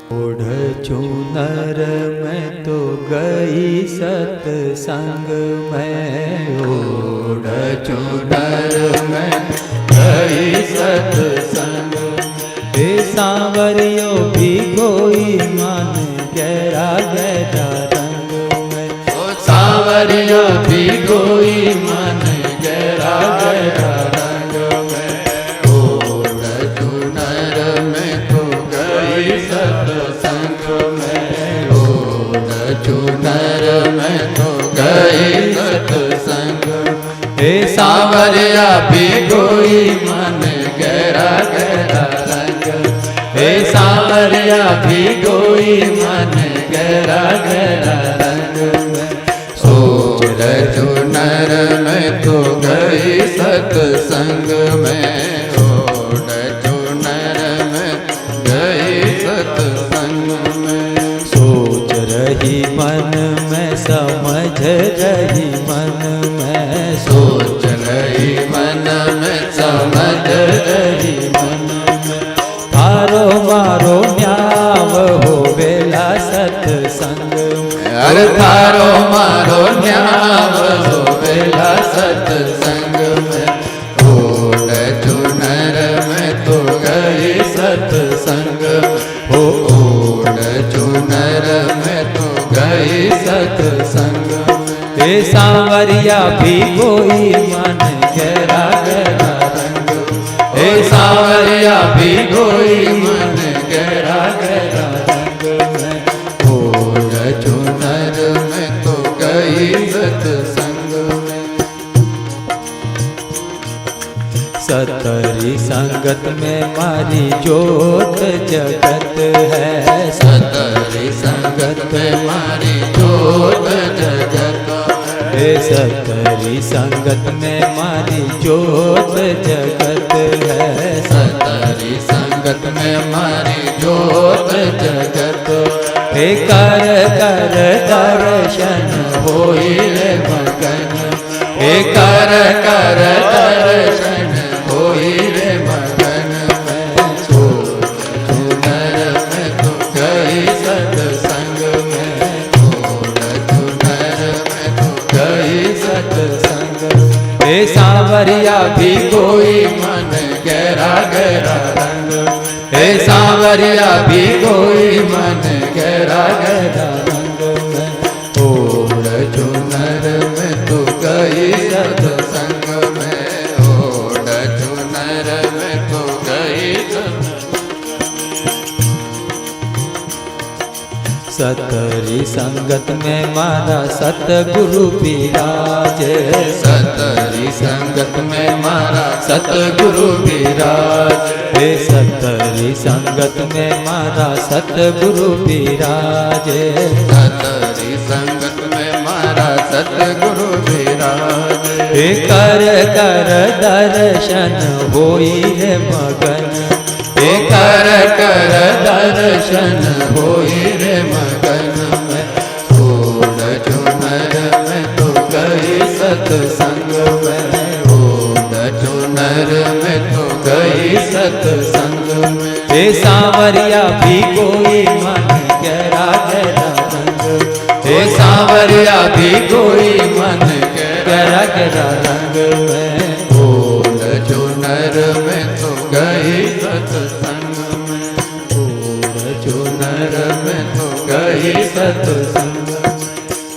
ओढ़ चुनर में तो गई सत्संग में, ओढ़ चुनर में गई सत्संग में। सांवरियो भी कोई मन गहरा गहरा रंग में, सांवरियो भी कोई मन गहरा गहरा रंग में। ओढ़ चुनर में तो गई सत्संग में, ओढ़ चुनर में तो गई सत्संग में। सांवरिया भी कोई मन गहरा गहरा रंग, सांवरिया भी कोई मन गहरा गहरा रंग में। ओढ़ चुनर में तो गई सत्संग में, ओढ़ चुनर में गई सत्संग में। सोच रही मन में समझ रही मन में, सोच रही मन में समझ रही मन में। थारो मारो न्याव हो बेला सत्संग में, अरे थारो मारो न्याव हो बेला सत्संग में। ओढ़ चुनर में तो गई सत्संग हो, ओढ़ चुनर में तो गई सत्संग में। सांवरिया भी कोई मन गहरा गहरा रंग, सांवरिया भी कोई मन गहरा गहरा रंग में। ओढ़ चुनर में तो गई सत्संग में। सतरी संगत में मारी जोत जगत है, सतरी संगत में मारी जोत जगत है। सतरी संगत में मारी जोत जगत है, सतरी संगत में मारी जोत जगत है। कर कर दर्शन होई रे मगन, कर कर दर्शन होई रे मगन में। चुनर में तो गई सत्संग में, ओढ़ चुनर में तो गई सत्संग में। सांवरिया भी कोई मन गहरा गहरा रंग, सांवरिया भी कोई मन गहरा गहरा रंग में। ओढ़ चुनर में तो गई सत्संग में, ओढ़ चुनर में तो गई सतरी संगत में मारा सतगुरु विराजे, सतरी संगत में मारा सतगुरु विराजे। सतरी संगत में मारा सतगुरु विराजे, सतरी संगत में मारा सतगुरु विराजे। कर कर दर्शन होई रे मगन, कर कर दर्शन होई रे मगन में। ओढ़ चुनर में तो गई सत्संग में, ओढ़ चुनर में तो गई सत्संग में। सांवरिया भी कोई मन गहरा गहरा रंग, सांवरिया भी कोई मन गहरा गहरा रंग में। ओढ़ चुनर में तो गई सत्संग में, ओढ़ चुनर में तो गई सत्संग में।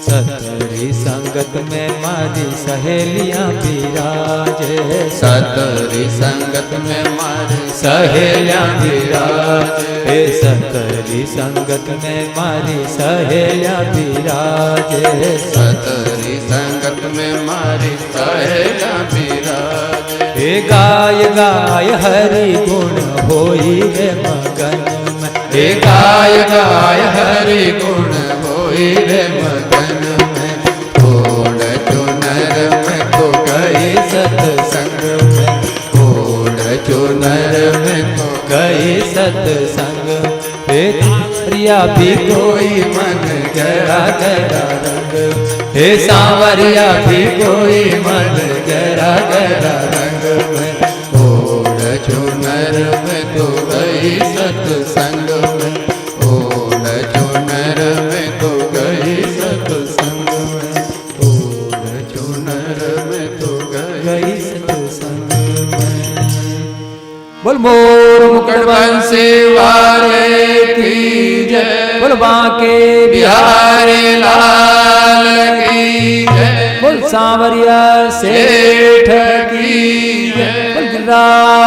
सतरी संगत में मारी सहेलियां विराजे, सतरी संगत में मारी सहेलियां विराजे। सतरी संगत में मारी सहेलियां विराजे, सतरी संगत में मारी सहेलियां विराजे। गाय गाय हरि गुण होई रे मगन में, गाय गाय हरि गुण होई रे मगन में। ओढ़ चुनर में तो गई सत्संग में, ओढ़ चुनर में तो गई सत्संग में। सांवरिया भी कोई मन गहरा गहरा रंग, सांवरिया भी कोई मन गहरा गहरा रंग में। ओढ़ चुनर में तो गई सत्संग में, बोल मोर मुकुट बंसी वाले की जय। बोल बांके बिहारी लाल की जय। बोल सांवरिया सेठ की जय। बोल गिरिराज